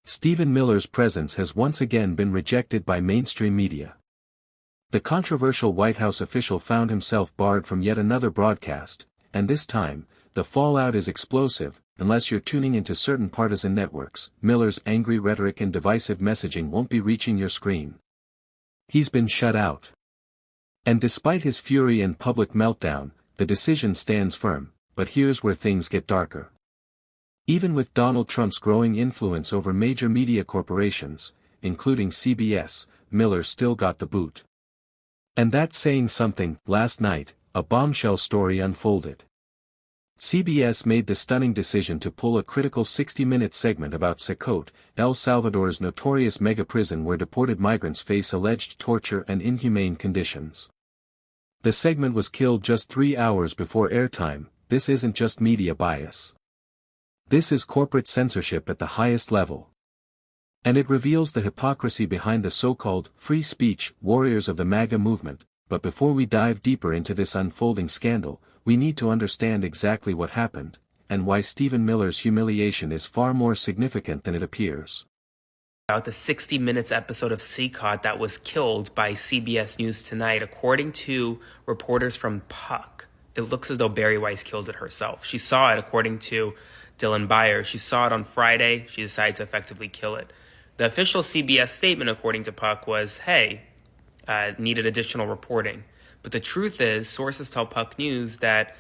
Stephen Miller's presence has once again been rejected by mainstream media. The controversial White House official found himself barred from yet another broadcast, and this time, the fallout is explosive. Unless you're tuning into certain partisan networks, Miller's angry rhetoric and divisive messaging won't be reaching your screen. He's been shut out. And despite his fury and public meltdown, the decision stands firm, but here's where things get darker. Even with Donald Trump's growing influence over major media corporations, including CBS, Miller still got the boot. And that's saying something. Last night, a bombshell story unfolded. CBS made the stunning decision to pull a critical 60-minute segment about Secot, El Salvador's notorious mega-prison where deported migrants face alleged torture and inhumane conditions. The segment was killed just 3 hours before airtime. This isn't just media bias. This is corporate censorship at the highest level. And it reveals the hypocrisy behind the so-called free speech warriors of the MAGA movement. But before we dive deeper into this unfolding scandal, we need to understand exactly what happened, and why Stephen Miller's humiliation is far more significant than it appears. About the 60 Minutes episode of Secot that was killed by CBS News Tonight, according to reporters from Puck, it looks as though Barry Weiss killed it herself. She saw it, according to Dylan Beyer. She saw it on Friday. She decided to effectively kill it. The official CBS statement, according to Puck, was, hey, needed additional reporting. But the truth is, sources tell Puck News that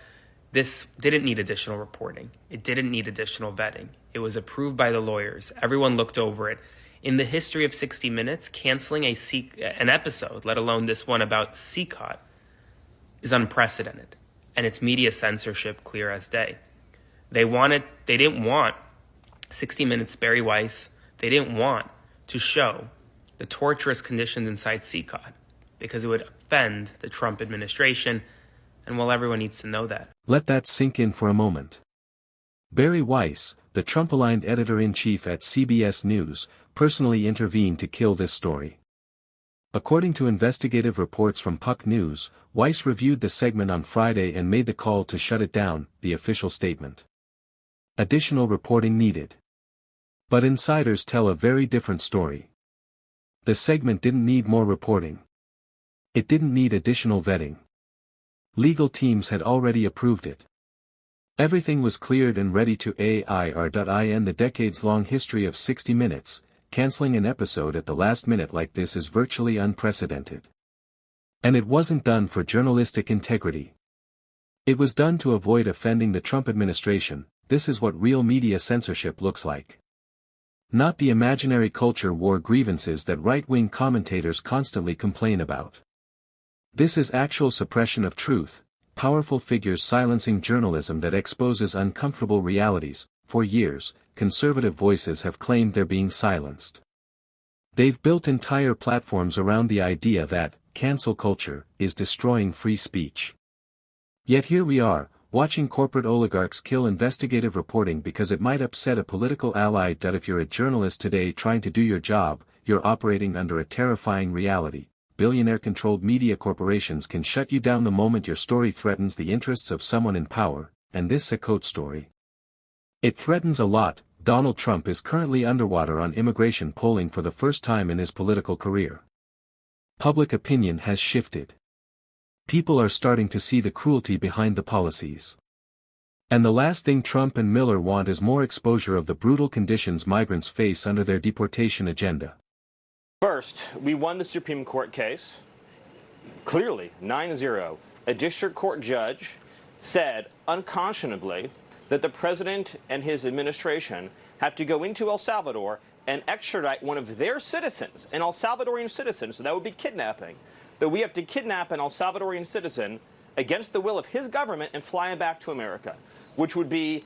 this didn't need additional reporting. It didn't need additional vetting. It was approved by the lawyers. Everyone looked over it. In the history of 60 Minutes, canceling an episode, let alone this one about Secot, is unprecedented. And it's media censorship clear as day. They didn't want 60 Minutes Barry Weiss. They didn't want to show the torturous conditions inside Secot because it would offend the Trump administration, and well, everyone needs to know that. Let that sink in for a moment. Barry Weiss, the Trump-aligned editor-in-chief at CBS News, personally intervened to kill this story. According to investigative reports from Puck News, Weiss reviewed the segment on Friday and made the call to shut it down, the official statement. Additional reporting needed. But insiders tell a very different story. The segment didn't need more reporting. It didn't need additional vetting. Legal teams had already approved it. Everything was cleared and ready to air. In the decades-long history of 60 Minutes, canceling an episode at the last minute like this is virtually unprecedented. And it wasn't done for journalistic integrity. It was done to avoid offending the Trump administration. This is what real media censorship looks like. Not the imaginary culture war grievances that right-wing commentators constantly complain about. This is actual suppression of truth, powerful figures silencing journalism that exposes uncomfortable realities. For years, conservative voices have claimed they're being silenced. They've built entire platforms around the idea that cancel culture is destroying free speech. Yet here we are, watching corporate oligarchs kill investigative reporting because it might upset a political ally. If you're a journalist today trying to do your job, you're operating under a terrifying reality. Billionaire-controlled media corporations can shut you down the moment your story threatens the interests of someone in power, and this Secot story. It threatens a lot. Donald Trump is currently underwater on immigration polling for the first time in his political career. Public opinion has shifted. People are starting to see the cruelty behind the policies. And the last thing Trump and Miller want is more exposure of the brutal conditions migrants face under their deportation agenda. First, we won the Supreme Court case, clearly, 9-0. A district court judge said unconscionably that the president and his administration have to go into El Salvador and extradite one of their citizens, an El Salvadorian citizen, so that would be kidnapping, that we have to kidnap an El Salvadorian citizen against the will of his government and fly him back to America, which would be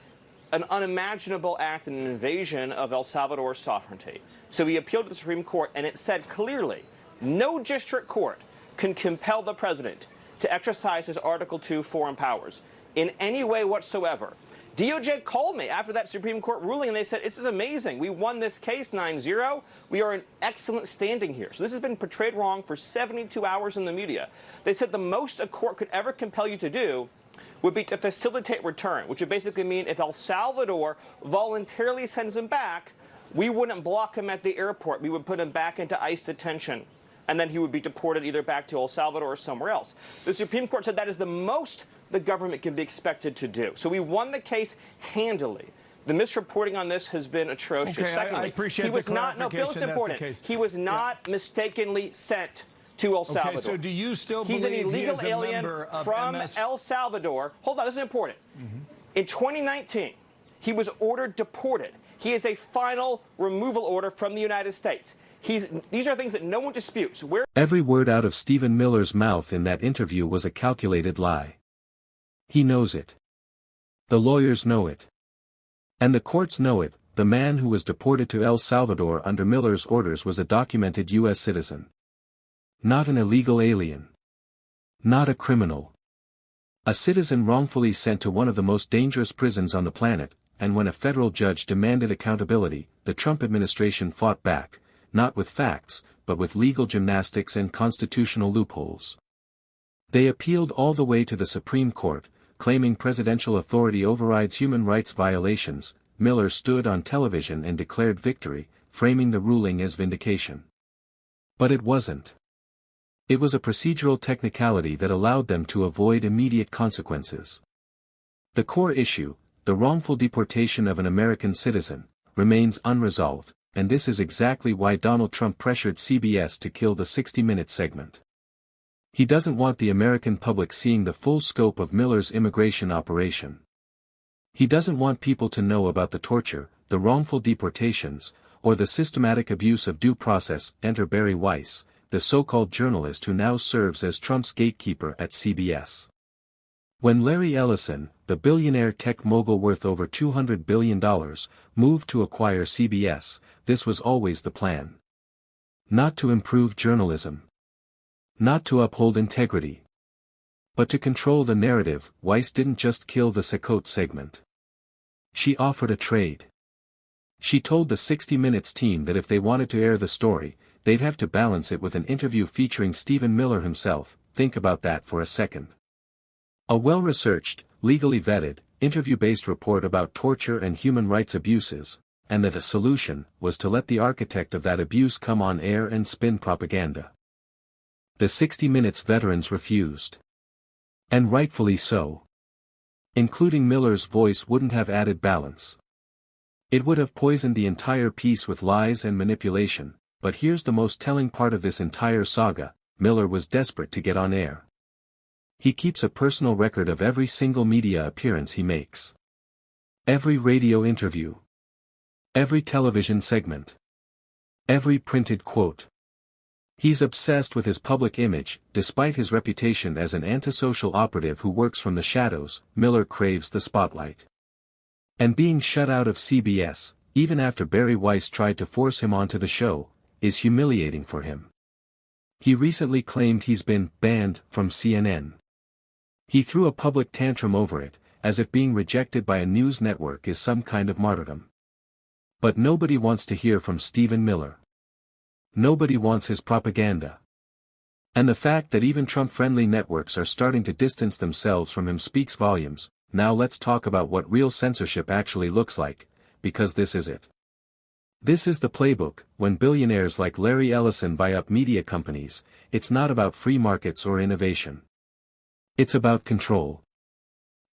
an unimaginable act and an invasion of El Salvador's sovereignty. So he appealed to the Supreme Court, and it said clearly, no district court can compel the president to exercise his Article 2 foreign powers in any way whatsoever. DOJ called me after that Supreme Court ruling, and they said, this is amazing. We won this case 9-0. We are in excellent standing here. So this has been portrayed wrong for 72 hours in the media. They said the most a court could ever compel you to do would be to facilitate return, which would basically mean if El Salvador voluntarily sends him back, we wouldn't block him at the airport. We would put him back into ICE detention, and then he would be deported either back to El Salvador or somewhere else. The Supreme Court said that is the most the government can be expected to do. So we won the case handily. The misreporting on this has been atrocious. Okay, Secondly, I appreciate he was the not, no, Bill, it's important. He was not mistakenly sent to El Salvador. Okay, so do you still He's believe an illegal he is a alien member of from MS? El Salvador. Hold on, this is important. In 2019, he was ordered deported. He has a final removal order from the United States. These are things that no one disputes. Every word out of Stephen Miller's mouth in that interview was a calculated lie. He knows it. The lawyers know it. And the courts know it. The man who was deported to El Salvador under Miller's orders was a documented U.S. citizen. Not an illegal alien. Not a criminal. A citizen wrongfully sent to one of the most dangerous prisons on the planet, and when a federal judge demanded accountability, the Trump administration fought back, not with facts, but with legal gymnastics and constitutional loopholes. They appealed all the way to the Supreme Court, claiming presidential authority overrides human rights violations. Miller stood on television and declared victory, framing the ruling as vindication. But it wasn't. It was a procedural technicality that allowed them to avoid immediate consequences. The core issue, the wrongful deportation of an American citizen, remains unresolved, and this is exactly why Donald Trump pressured CBS to kill the 60-minute segment. He doesn't want the American public seeing the full scope of Miller's immigration operation. He doesn't want people to know about the torture, the wrongful deportations, or the systematic abuse of due process. Enter Barry Weiss, the so-called journalist who now serves as Trump's gatekeeper at CBS. When Larry Ellison, the billionaire tech mogul worth over $200 billion, moved to acquire CBS, this was always the plan. Not to improve journalism. Not to uphold integrity. But to control the narrative. Weiss didn't just kill the Sakote segment. She offered a trade. She told the 60 Minutes team that if they wanted to air the story, they'd have to balance it with an interview featuring Stephen Miller himself. Think about that for a second. A well-researched, legally vetted, interview-based report about torture and human rights abuses, and that a solution was to let the architect of that abuse come on air and spin propaganda. The 60 Minutes veterans refused. And rightfully so. Including Miller's voice wouldn't have added balance. It would have poisoned the entire piece with lies and manipulation, but here's the most telling part of this entire saga: Miller was desperate to get on air. He keeps a personal record of every single media appearance he makes. Every radio interview. Every television segment. Every printed quote. He's obsessed with his public image. Despite his reputation as an antisocial operative who works from the shadows, Miller craves the spotlight. And being shut out of CBS, even after Barry Weiss tried to force him onto the show, is humiliating for him. He recently claimed he's been banned from CNN. He threw a public tantrum over it, as if being rejected by a news network is some kind of martyrdom. But nobody wants to hear from Stephen Miller. Nobody wants his propaganda. And the fact that even Trump-friendly networks are starting to distance themselves from him speaks volumes. Now let's talk about what real censorship actually looks like, because this is it. This is the playbook. When billionaires like Larry Ellison buy up media companies, it's not about free markets or innovation. It's about control.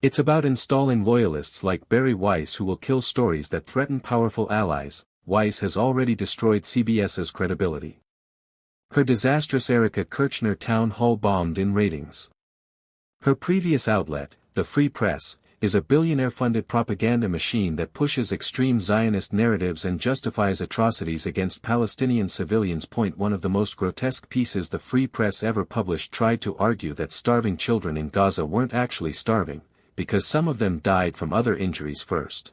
It's about installing loyalists like Barry Weiss who will kill stories that threaten powerful allies. Weiss has already destroyed CBS's credibility. Her disastrous Erica Kirchner town hall bombed in ratings. Her previous outlet, the Free Press, is a billionaire-funded propaganda machine that pushes extreme Zionist narratives and justifies atrocities against Palestinian civilians. One of the most grotesque pieces the Free Press ever published tried to argue that starving children in Gaza weren't actually starving, because some of them died from other injuries first.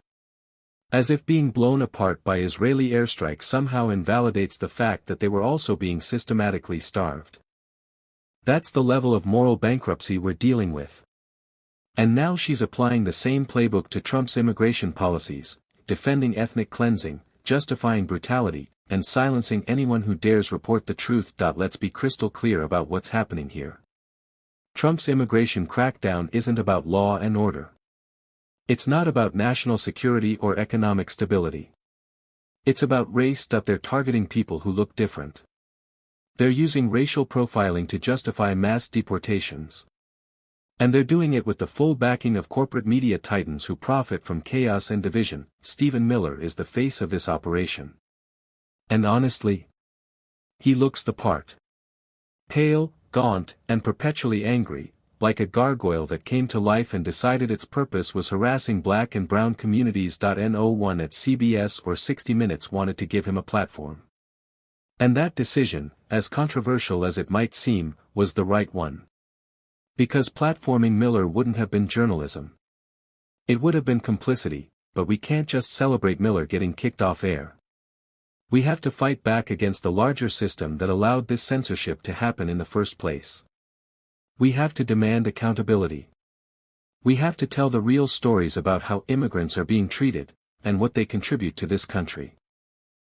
As if being blown apart by Israeli airstrikes somehow invalidates the fact that they were also being systematically starved. That's the level of moral bankruptcy we're dealing with. And now she's applying the same playbook to Trump's immigration policies, defending ethnic cleansing, justifying brutality, and silencing anyone who dares report the truth. Let's be crystal clear about what's happening here. Trump's immigration crackdown isn't about law and order. It's not about national security or economic stability. It's about race that they're targeting people who look different. They're using racial profiling to justify mass deportations. And they're doing it with the full backing of corporate media titans who profit from chaos and division. Stephen Miller is the face of this operation. And honestly, he looks the part. Pale, gaunt, and perpetually angry, like a gargoyle that came to life and decided its purpose was harassing black and brown communities. No one at CBS or 60 Minutes wanted to give him a platform. And that decision, as controversial as it might seem, was the right one. Because platforming Miller wouldn't have been journalism. It would have been complicity, but we can't just celebrate Miller getting kicked off air. We have to fight back against the larger system that allowed this censorship to happen in the first place. We have to demand accountability. We have to tell the real stories about how immigrants are being treated, and what they contribute to this country.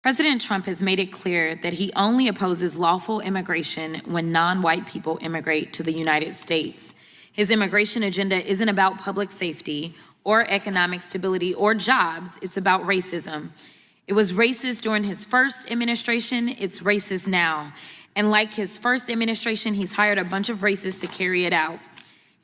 President Trump has made it clear that he only opposes lawful immigration when non-white people immigrate to the United States. His immigration agenda isn't about public safety or economic stability or jobs, it's about racism. It was racist during his first administration, it's racist now. And like his first administration, he's hired a bunch of racists to carry it out.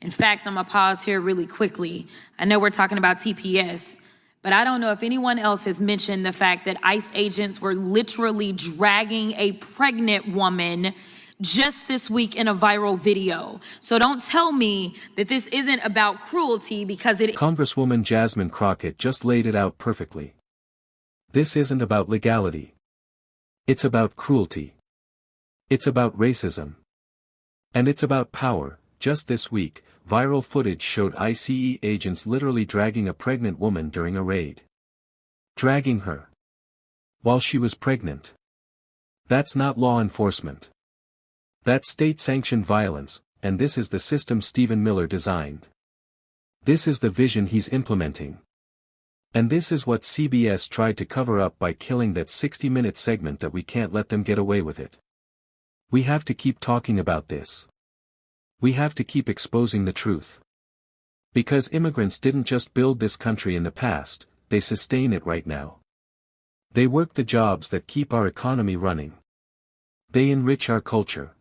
In fact, I'm gonna pause here really quickly. I know we're talking about TPS, but I don't know if anyone else has mentioned the fact that ICE agents were literally dragging a pregnant woman just this week in a viral video. So don't tell me that this isn't about cruelty, because it is. Congresswoman Jasmine Crockett just laid it out perfectly. This isn't about legality. It's about cruelty. It's about racism. And it's about power. Just this week, viral footage showed ICE agents literally dragging a pregnant woman during a raid. Dragging her while she was pregnant. That's not law enforcement. That's state-sanctioned violence, and this is the system Stephen Miller designed. This is the vision he's implementing. And this is what CBS tried to cover up by killing that 60-minute segment that we can't let them get away with it. We have to keep talking about this. We have to keep exposing the truth. Because immigrants didn't just build this country in the past, they sustain it right now. They work the jobs that keep our economy running. They enrich our culture.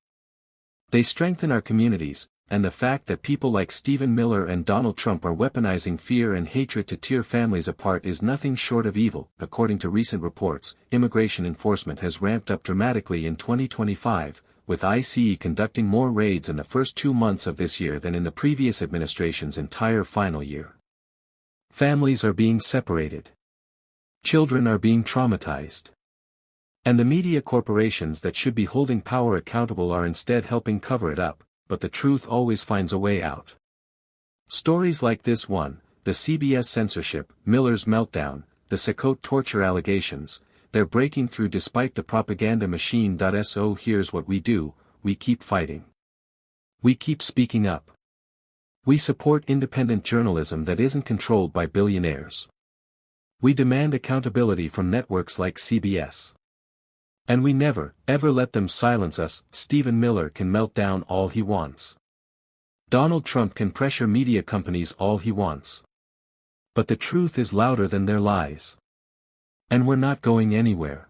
They strengthen our communities, and the fact that people like Stephen Miller and Donald Trump are weaponizing fear and hatred to tear families apart is nothing short of evil. According to recent reports, immigration enforcement has ramped up dramatically in 2025, with ICE conducting more raids in the first 2 months of this year than in the previous administration's entire final year. Families are being separated. Children are being traumatized. And the media corporations that should be holding power accountable are instead helping cover it up, but the truth always finds a way out. Stories like this one, the CBS censorship, Miller's meltdown, the Sakote torture allegations, they're breaking through despite the propaganda machine. So here's what we do: we keep fighting. We keep speaking up. We support independent journalism that isn't controlled by billionaires. We demand accountability from networks like CBS. And we never, ever let them silence us. Stephen Miller can melt down all he wants. Donald Trump can pressure media companies all he wants. But the truth is louder than their lies. And we're not going anywhere.